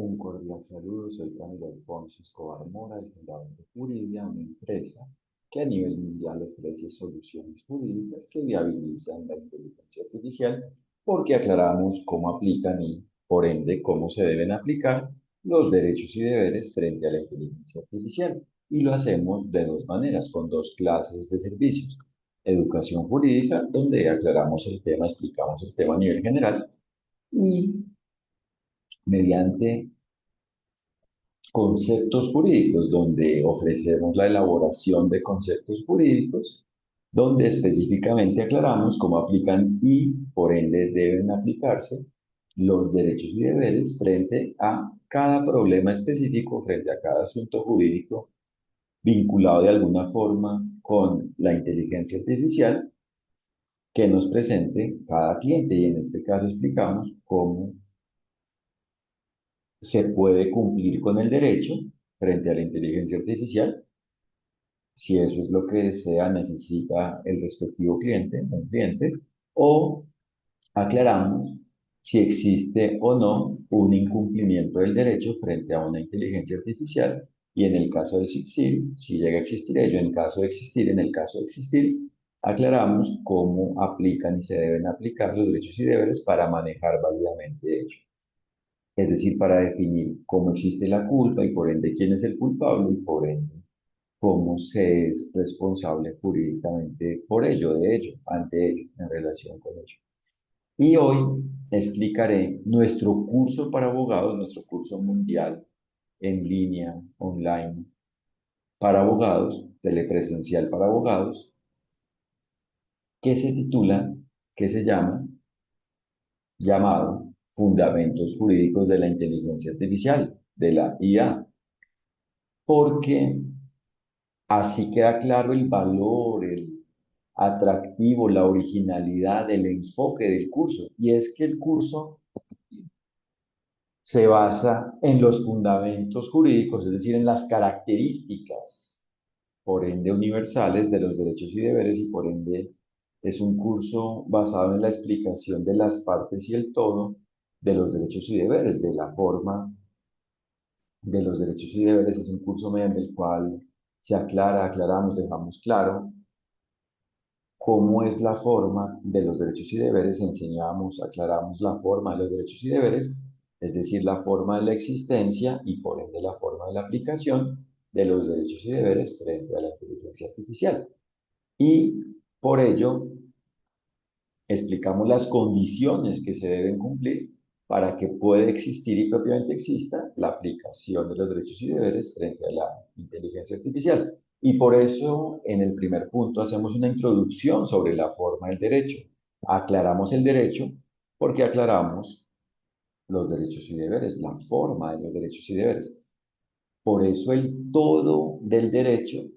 Un cordial saludo, soy Camilo Alfonso Escobar Mora, el fundador de Juridia, una empresa que a nivel mundial ofrece soluciones jurídicas que viabilizan la inteligencia artificial porque aclaramos cómo aplican y, por ende, cómo se deben aplicar los derechos y deberes frente a la inteligencia artificial. Y lo hacemos de dos maneras, con dos clases de servicios. Educación jurídica, donde aclaramos el tema, explicamos el tema a nivel general, y mediante conceptos jurídicos, donde ofrecemos la elaboración de conceptos jurídicos, donde específicamente aclaramos cómo aplican y, por ende, deben aplicarse los derechos y deberes frente a cada problema específico, frente a cada asunto jurídico vinculado de alguna forma con la inteligencia artificial que nos presente cada cliente. Y en este caso explicamos cómo se puede cumplir con el derecho frente a la inteligencia artificial si eso es lo que desea, necesita el respectivo cliente, un cliente, o aclaramos si existe o no un incumplimiento del derecho frente a una inteligencia artificial y en el caso de existir, si llega a existir ello, en caso de existir, en el caso de existir, aclaramos cómo aplican y se deben aplicar los derechos y deberes para manejar válidamente ello. Es decir, para definir cómo existe la culpa y por ende quién es el culpable y por ende cómo se es responsable jurídicamente por ello, de ello, ante ello, en relación con ello. Y hoy explicaré nuestro curso para abogados, nuestro curso mundial en línea, online, para abogados, telepresencial para abogados, que se titula, que se llama, llamado Fundamentos Jurídicos de la Inteligencia Artificial, de la IA, porque así queda claro el valor, el atractivo, la originalidad, el enfoque del curso. Y es que el curso se basa en los fundamentos jurídicos, es decir, en las características, por ende, universales de los derechos y deberes, y por ende es un curso basado en la explicación de las partes y el todo de los derechos y deberes, de la forma de los derechos y deberes. Es un curso mediante el cual se aclara, aclaramos, dejamos claro cómo es la forma de los derechos y deberes, enseñamos, aclaramos la forma de los derechos y deberes, es decir, la forma de la existencia y por ende la forma de la aplicación de los derechos y deberes frente a la inteligencia artificial. Y por ello explicamos las condiciones que se deben cumplir para que pueda existir y propiamente exista la aplicación de los derechos y deberes frente a la inteligencia artificial. Y por eso, en el primer punto, hacemos una introducción sobre la forma del derecho. Aclaramos el derecho porque aclaramos los derechos y deberes, la forma de los derechos y deberes. Por eso el todo del derecho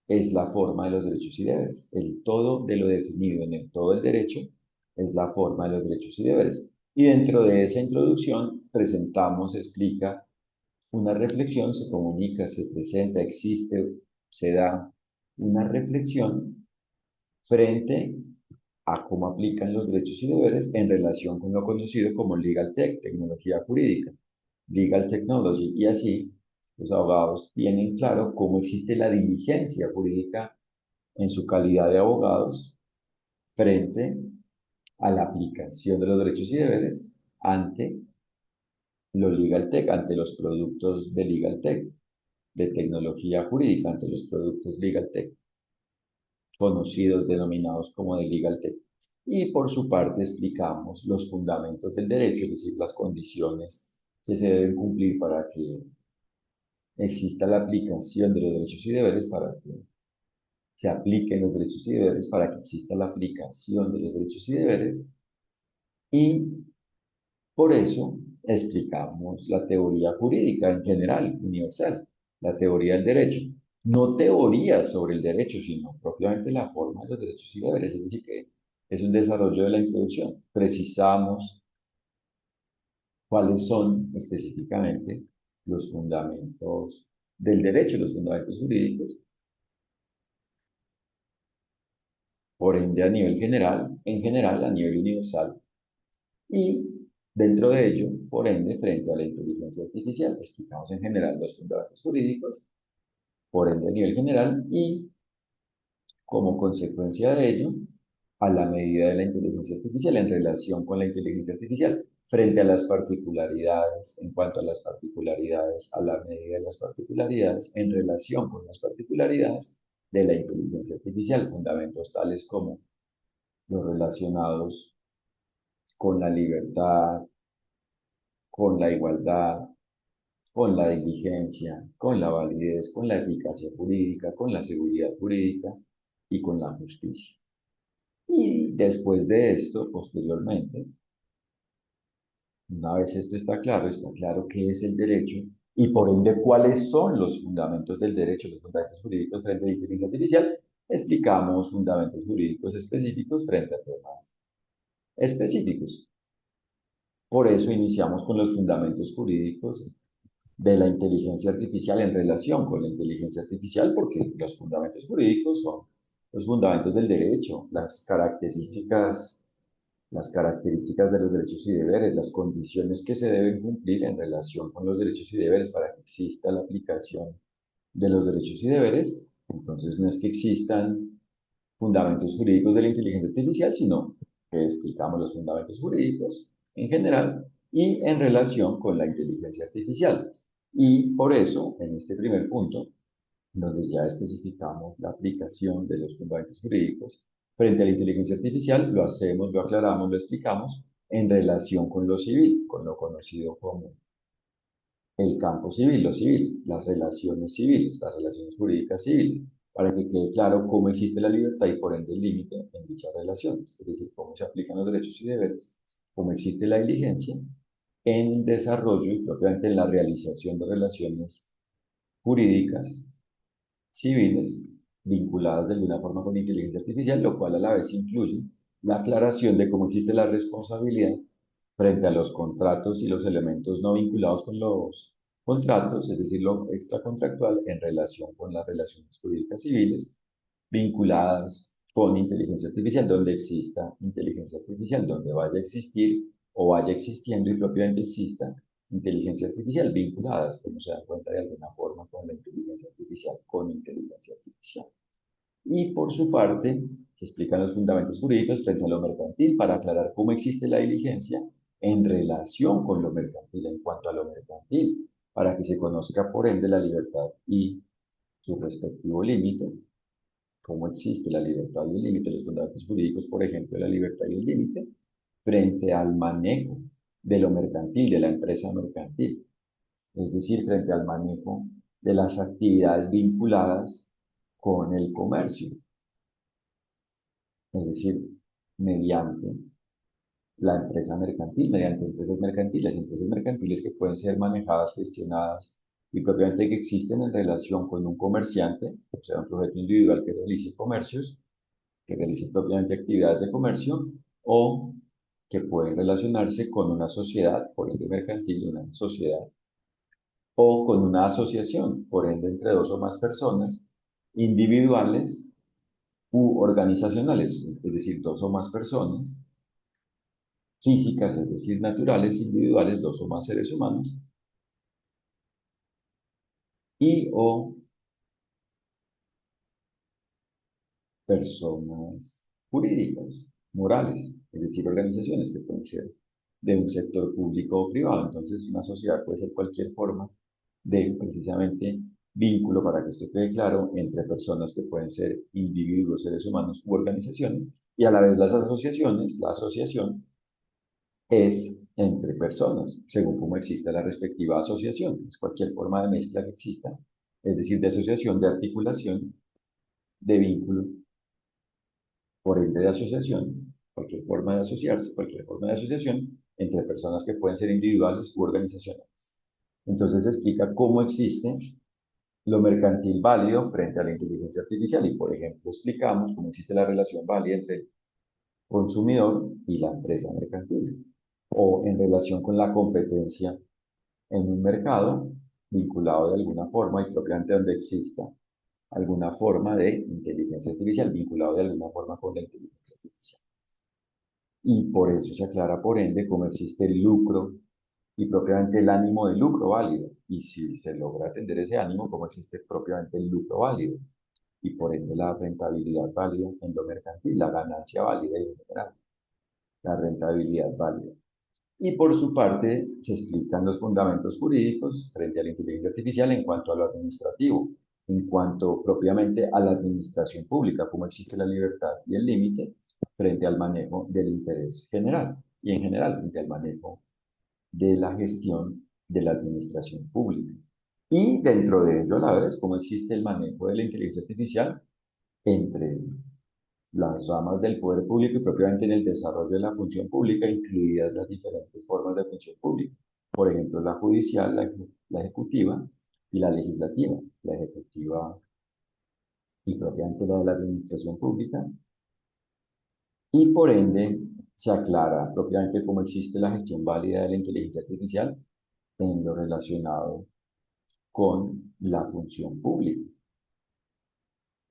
es la forma de los derechos y deberes. El todo de lo definido en el todo del derecho es la forma de los derechos y deberes. Y dentro de esa introducción presentamos, explica una reflexión, se comunica, se presenta, existe, se da una reflexión frente a cómo aplican los derechos y deberes en relación con lo conocido como Legal Tech, tecnología jurídica, Legal Technology, y así los abogados tienen claro cómo existe la diligencia jurídica en su calidad de abogados frente a la aplicación de los derechos y deberes ante los Legal Tech, ante los productos de Legal Tech, de tecnología jurídica, ante los productos Legal Tech, conocidos, denominados como de Legal Tech. Y por su parte explicamos los fundamentos del derecho, es decir, las condiciones que se deben cumplir para que exista la aplicación de los derechos y deberes, para que se apliquen los derechos y deberes, para que exista la aplicación de los derechos y deberes. Y por eso explicamos la teoría jurídica en general, universal, la teoría del derecho. No teoría sobre el derecho, sino propiamente la forma de los derechos y deberes. Es decir, que es un desarrollo de la introducción. Precisamos cuáles son específicamente los fundamentos del derecho, los fundamentos jurídicos, por ende a nivel general, en general a nivel universal. Y Dentro de ello, por ende, frente a la inteligencia artificial, explicamos en general los fundamentos jurídicos, por ende a nivel general, y como consecuencia de ello, a la medida de la inteligencia artificial en relación con la inteligencia artificial, frente a las particularidades, en cuanto a las particularidades, a la medida de las particularidades, en relación con las particularidades de la inteligencia artificial, fundamentos tales como los relacionados con la libertad, con la igualdad, con la diligencia, con la validez, con la eficacia jurídica, con la seguridad jurídica y con la justicia. Y después de esto, posteriormente, una vez esto está claro qué es el derecho y por ende cuáles son los fundamentos del derecho, los fundamentos jurídicos frente a la inteligencia artificial, explicamos fundamentos jurídicos específicos frente a temas específicos. Por eso iniciamos con los fundamentos jurídicos de la inteligencia artificial en relación con la inteligencia artificial, porque los fundamentos jurídicos son los fundamentos del derecho, las características de los derechos y deberes, las condiciones que se deben cumplir en relación con los derechos y deberes para que exista la aplicación de los derechos y deberes. Entonces, no es que existan fundamentos jurídicos de la inteligencia artificial, sino que explicamos los fundamentos jurídicos en general y en relación con la inteligencia artificial. Y por eso, en este primer punto, donde ya especificamos la aplicación de los fundamentos jurídicos frente a la inteligencia artificial, lo hacemos, lo aclaramos, lo explicamos en relación con lo civil, con lo conocido como el campo civil, lo civil, las relaciones jurídicas civiles, para que quede claro cómo existe la libertad y por ende el límite en dichas relaciones, es decir, cómo se aplican los derechos y deberes, cómo existe la diligencia en el desarrollo y propiamente en la realización de relaciones jurídicas civiles vinculadas de alguna forma con inteligencia artificial, lo cual a la vez incluye la aclaración de cómo existe la responsabilidad frente a los contratos y los elementos no vinculados con los contratos, es decir, lo extracontractual en relación con las relaciones jurídicas civiles vinculadas con inteligencia artificial, donde exista inteligencia artificial, donde vaya a existir o vaya existiendo y propiamente exista inteligencia artificial vinculadas, como se dan cuenta de alguna forma con la inteligencia artificial, con inteligencia artificial. Y por su parte, se explican los fundamentos jurídicos frente a lo mercantil para aclarar cómo existe la diligencia en relación con lo mercantil, en cuanto a lo mercantil, para que se conozca por ende la libertad y su respectivo límite, cómo existe la libertad y el límite, los fundamentos jurídicos, por ejemplo, de la libertad y el límite, frente al manejo de lo mercantil, de la empresa mercantil, es decir, frente al manejo de las actividades vinculadas con el comercio, es decir, mediante la empresa mercantil, mediante empresas mercantiles que pueden ser manejadas, gestionadas y propiamente que existen en relación con un comerciante, o sea, un sujeto individual que realice comercios, que realice propiamente actividades de comercio, o que pueden relacionarse con una sociedad, por ende mercantil, una sociedad, o con una asociación, por ende entre dos o más personas, individuales u organizacionales, es decir, dos o más personas físicas, es decir, naturales, individuales, dos o más seres humanos, y o personas jurídicas, morales, es decir, organizaciones que pueden ser de un sector público o privado. Entonces, una sociedad puede ser cualquier forma de precisamente vínculo, para que esto quede claro, entre personas que pueden ser individuos, seres humanos u organizaciones, y a la vez las asociaciones, la asociación es entre personas, según cómo exista la respectiva asociación. Es cualquier forma de mezcla que exista, es decir, de asociación, de articulación, de vínculo, por ende de asociación, cualquier forma de asociarse, cualquier forma de asociación entre personas que pueden ser individuales u organizacionales. Entonces explica cómo existe lo mercantil válido frente a la inteligencia artificial y, por ejemplo, explicamos cómo existe la relación válida entre el consumidor y la empresa mercantil o en relación con la competencia en un mercado vinculado de alguna forma y propiamente donde exista alguna forma de inteligencia artificial vinculado de alguna forma con la inteligencia artificial. Y por eso se aclara, por ende, cómo existe el lucro y propiamente el ánimo de lucro válido. Y si se logra atender ese ánimo, cómo existe propiamente el lucro válido. Y por ende la rentabilidad válida en lo mercantil, la ganancia válida y en general, la rentabilidad válida. Y por su parte, se explican los fundamentos jurídicos frente a la inteligencia artificial en cuanto a lo administrativo, en cuanto propiamente a la administración pública, cómo existe la libertad y el límite frente al manejo del interés general y en general frente al manejo de la gestión de la administración pública. Y dentro de ello, a la vez, cómo existe el manejo de la inteligencia artificial entre las ramas del poder público y propiamente en el desarrollo de la función pública, incluidas las diferentes formas de función pública. Por ejemplo, la judicial, la ejecutiva y la legislativa. La ejecutiva y propiamente la de la administración pública. Y por ende, se aclara propiamente cómo existe la gestión válida de la inteligencia artificial en lo relacionado con la función pública.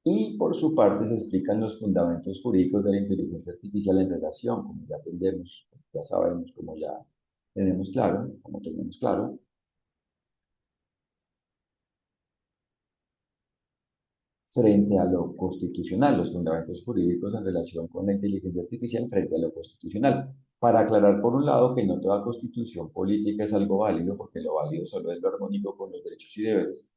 Y por su parte se explican los fundamentos jurídicos de la inteligencia artificial en relación, como ya aprendemos, ya sabemos, como ya tenemos claro, como tenemos claro, frente a lo constitucional, los fundamentos jurídicos en relación con la inteligencia artificial frente a lo constitucional. Para aclarar, por un lado, que no toda constitución política es algo válido, porque lo válido solo es lo armónico con los derechos y deberes,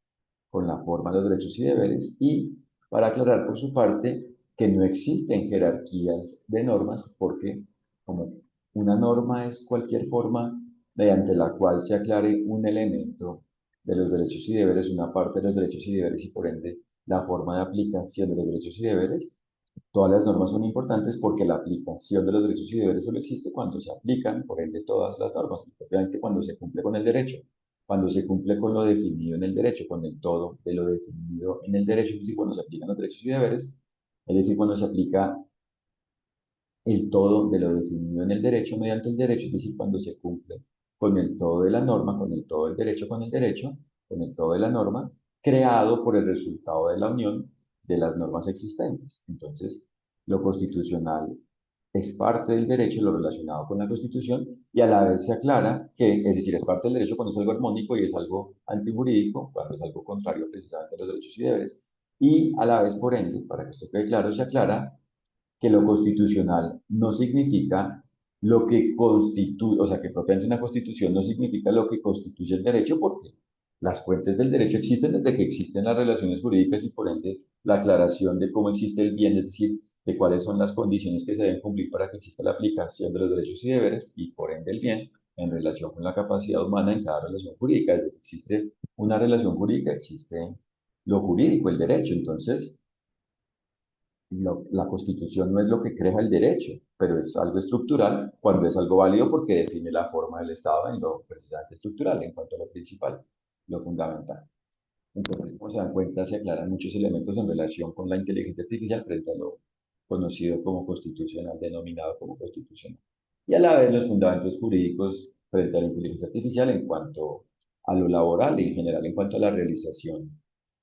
con la forma de los derechos y deberes, y para aclarar por su parte que no existen jerarquías de normas, porque como una norma es cualquier forma mediante la cual se aclare un elemento de los derechos y deberes, una parte de los derechos y deberes, y por ende la forma de aplicación de los derechos y deberes. Todas las normas son importantes porque la aplicación de los derechos y deberes solo existe cuando se aplican, por ende, todas las normas, obviamente cuando se cumple con el derecho, cuando se cumple con lo definido en el derecho, con el todo de lo definido en el derecho, es decir, cuando se aplican los derechos y deberes, es decir, cuando se aplica el todo de lo definido en el derecho mediante el derecho, es decir, cuando se cumple con el todo de la norma, con el todo del derecho, con el derecho, con el todo de la norma, creado por el resultado de la unión de las normas existentes. Entonces, lo constitucional es parte del derecho, lo relacionado con la Constitución, y a la vez se aclara que, es decir, es parte del derecho cuando es algo armónico y es algo antijurídico, cuando es algo contrario precisamente a los derechos y deberes, y a la vez, por ende, para que esto quede claro, se aclara que lo constitucional no significa lo que constituye, o sea, que propiamente una constitución no significa lo que constituye el derecho, porque las fuentes del derecho existen desde que existen las relaciones jurídicas y por ende la aclaración de cómo existe el bien, es decir, de cuáles son las condiciones que se deben cumplir para que exista la aplicación de los derechos y deberes y por ende el bien en relación con la capacidad humana en cada relación jurídica. Desde que existe una relación jurídica, existe lo jurídico, el derecho. Entonces, la Constitución no es lo que crea el derecho, pero es algo estructural cuando es algo válido porque define la forma del Estado en lo precisamente estructural, en cuanto a lo principal, lo fundamental. Entonces, como se dan cuenta, se aclaran muchos elementos en relación con la inteligencia artificial frente a lo conocido como constitucional, denominado como constitucional. Y a la vez los fundamentos jurídicos frente a la inteligencia artificial en cuanto a lo laboral y en general en cuanto a la realización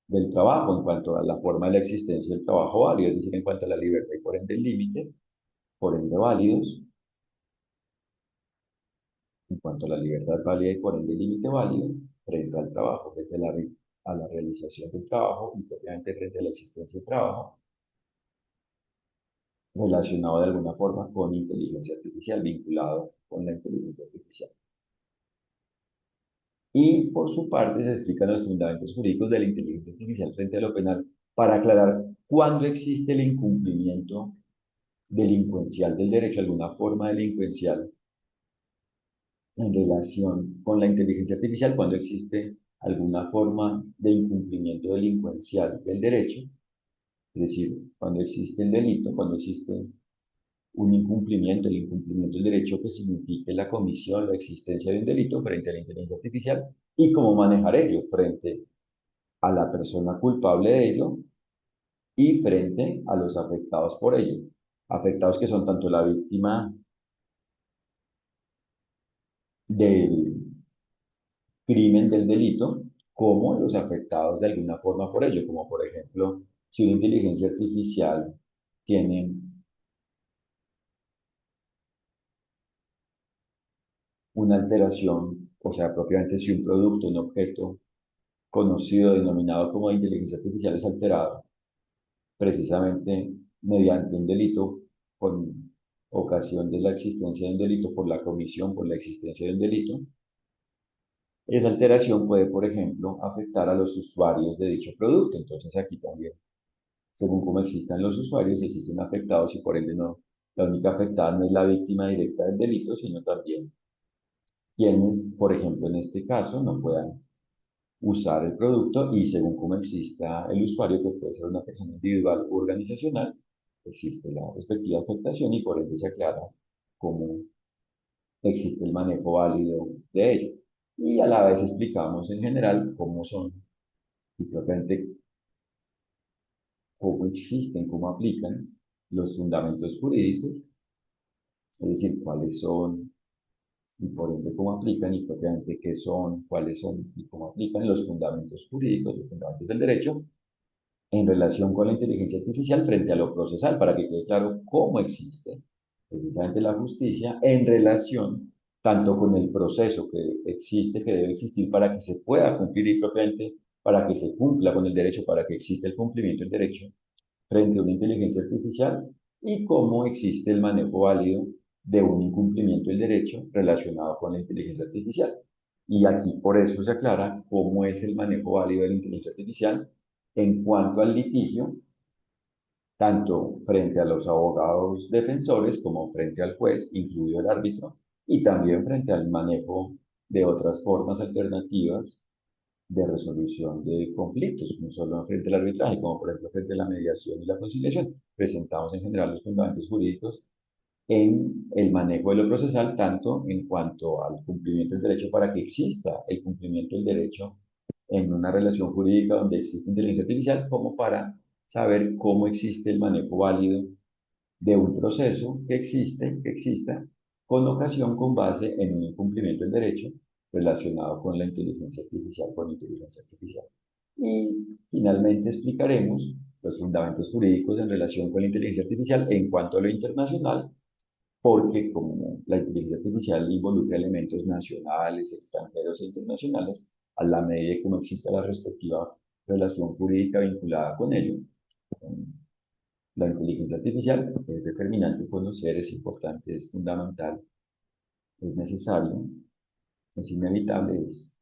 del trabajo, en cuanto a la forma de la existencia del trabajo válido, es decir, en cuanto a la libertad y por ende el límite, por ende válidos, en cuanto a la libertad válida y por ende el límite válido, frente al trabajo, frente a la realización del trabajo y obviamente frente a la existencia del trabajo, relacionado de alguna forma con inteligencia artificial, vinculado con la inteligencia artificial. Y por su parte se explican los fundamentos jurídicos de la inteligencia artificial frente a lo penal para aclarar cuándo existe el incumplimiento delincuencial del derecho, alguna forma delincuencial en relación con la inteligencia artificial, cuando existe alguna forma de incumplimiento delincuencial del derecho, es decir, cuando existe el delito, cuando existe un incumplimiento, el incumplimiento del derecho que signifique la comisión, la existencia de un delito frente a la inteligencia artificial y cómo manejar ello frente a la persona culpable de ello y frente a los afectados por ello. Afectados que son tanto la víctima del crimen, del delito, como los afectados de alguna forma por ello, como por ejemplo, si una inteligencia artificial tiene una alteración, o sea, propiamente si un producto, un objeto conocido, denominado como inteligencia artificial es alterado, precisamente mediante un delito, con ocasión de la existencia de un delito, por la comisión, por la existencia de un delito, esa alteración puede, por ejemplo, afectar a los usuarios de dicho producto. Entonces aquí también, según cómo existan los usuarios, existen afectados y por ende no, la única afectada no es la víctima directa del delito, sino también quienes, por ejemplo, en este caso, no puedan usar el producto y según cómo exista el usuario, que puede ser una persona individual o organizacional, existe la respectiva afectación y por ende se aclara cómo existe el manejo válido de ello. Y a la vez explicamos en general cómo son y propiamente cómo existen, cómo aplican los fundamentos jurídicos, es decir, cuáles son y por ende cómo aplican y propiamente qué son, cuáles son y cómo aplican los fundamentos jurídicos, los fundamentos del derecho en relación con la inteligencia artificial frente a lo procesal, para que quede claro cómo existe precisamente la justicia en relación tanto con el proceso que existe, que debe existir para que se pueda cumplir y propiamente para que se cumpla con el derecho, para que exista el cumplimiento del derecho frente a una inteligencia artificial y cómo existe el manejo válido de un incumplimiento del derecho relacionado con la inteligencia artificial. Y aquí por eso se aclara cómo es el manejo válido de la inteligencia artificial en cuanto al litigio, tanto frente a los abogados defensores como frente al juez, incluido el árbitro, y también frente al manejo de otras formas alternativas de resolución de conflictos, no solo frente al arbitraje, como por ejemplo frente a la mediación y la conciliación. Presentamos en general los fundamentos jurídicos en el manejo de lo procesal, tanto en cuanto al cumplimiento del derecho para que exista el cumplimiento del derecho en una relación jurídica donde existe inteligencia artificial, como para saber cómo existe el manejo válido de un proceso que exista, con ocasión, con base en un incumplimiento del derecho relacionado con la inteligencia artificial, con inteligencia artificial. Y finalmente explicaremos los fundamentos jurídicos en relación con la inteligencia artificial en cuanto a lo internacional, porque como la inteligencia artificial involucra elementos nacionales, extranjeros e internacionales, a la medida que no exista la respectiva relación jurídica vinculada con ello, la inteligencia artificial es determinante conocer, es importante, es fundamental, es necesario, es inevitable, es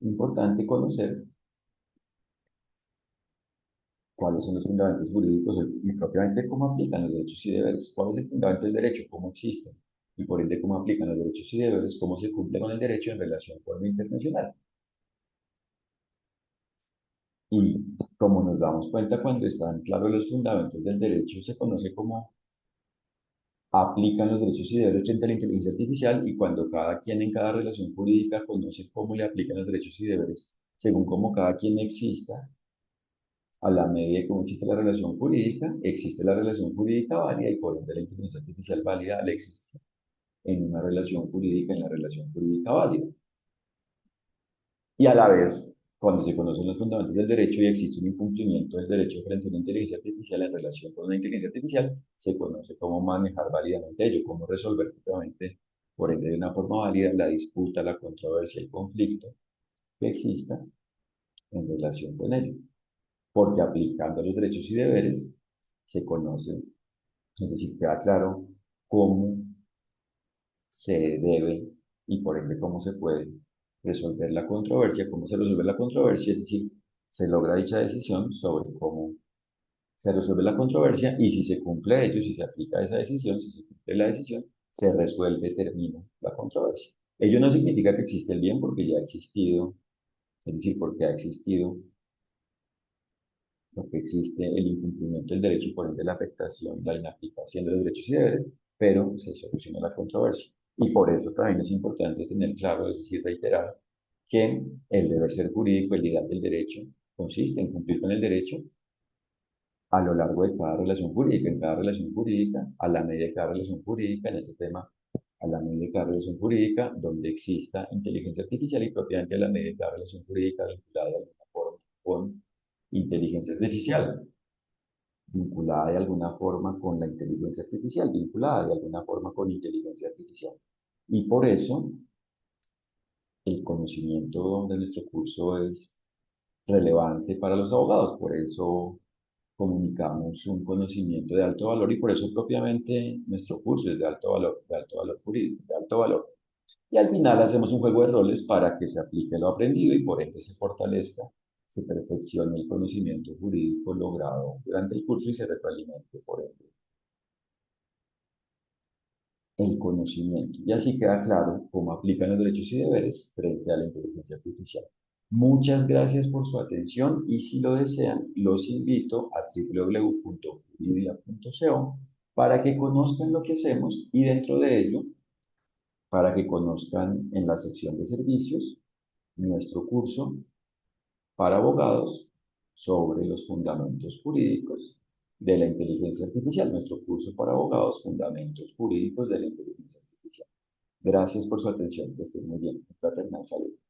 importante conocer cuáles son los fundamentos jurídicos y propiamente cómo aplican los derechos y deberes, cuál es el fundamento del derecho, cómo existen, y por ende cómo aplican los derechos y deberes, cómo se cumple con el derecho en relación con lo internacional. Y como nos damos cuenta cuando están claros los fundamentos del derecho, se conoce como aplican los derechos y deberes frente a la inteligencia artificial y cuando cada quien en cada relación jurídica conoce cómo le aplican los derechos y deberes según cómo cada quien exista, a la medida que existe la relación jurídica, existe la relación jurídica válida y por ende la inteligencia artificial válida al existir en una relación jurídica, en la relación jurídica válida. Y a la vez, cuando se conocen los fundamentos del derecho y existe un incumplimiento del derecho frente a una inteligencia artificial en relación con una inteligencia artificial, se conoce cómo manejar válidamente ello, cómo resolver efectivamente, por ende de una forma válida, la disputa, la controversia, el conflicto que exista en relación con ello. Porque aplicando los derechos y deberes se conoce, es decir, queda claro cómo se debe y por ende cómo se puede resolver la controversia, cómo se resuelve la controversia, es decir, se logra dicha decisión sobre cómo se resuelve la controversia y si se cumple ello, si se aplica esa decisión, si se cumple la decisión, se resuelve, termina la controversia. Ello no significa que existe el bien porque ya ha existido, es decir, porque ha existido lo que existe el incumplimiento del derecho y por ende la afectación, la inaplicación de los derechos y deberes, pero se soluciona la controversia. Y por eso también es importante tener claro, es decir, reiterar, que el deber ser jurídico, el ideal del derecho, consiste en cumplir con el derecho a lo largo de cada relación jurídica, en cada relación jurídica, a la medida de cada relación jurídica, en este tema, a la medida de cada relación jurídica, donde exista inteligencia artificial y propiamente a la medida de cada relación jurídica vinculada de alguna forma con inteligencia artificial, vinculada de alguna forma con la inteligencia artificial, vinculada de alguna forma con inteligencia artificial. Y por eso el conocimiento de nuestro curso es relevante para los abogados. Por eso comunicamos un conocimiento de alto valor y por eso propiamente nuestro curso es de alto valor jurídico, de alto valor. Y al final hacemos un juego de roles para que se aplique lo aprendido y por ende se fortalezca, se perfeccione el conocimiento jurídico logrado durante el curso y se retroalimente por ende el conocimiento. Y así queda claro cómo aplican los derechos y deberes frente a la inteligencia artificial. Muchas gracias por su atención y si lo desean, los invito a www.juridia.co para que conozcan lo que hacemos y dentro de ello, para que conozcan en la sección de servicios nuestro curso para abogados sobre los fundamentos jurídicos de la inteligencia artificial, nuestro curso para abogados, fundamentos jurídicos de la inteligencia artificial. Gracias por su atención, que estén muy bien. Un fraternal saludo.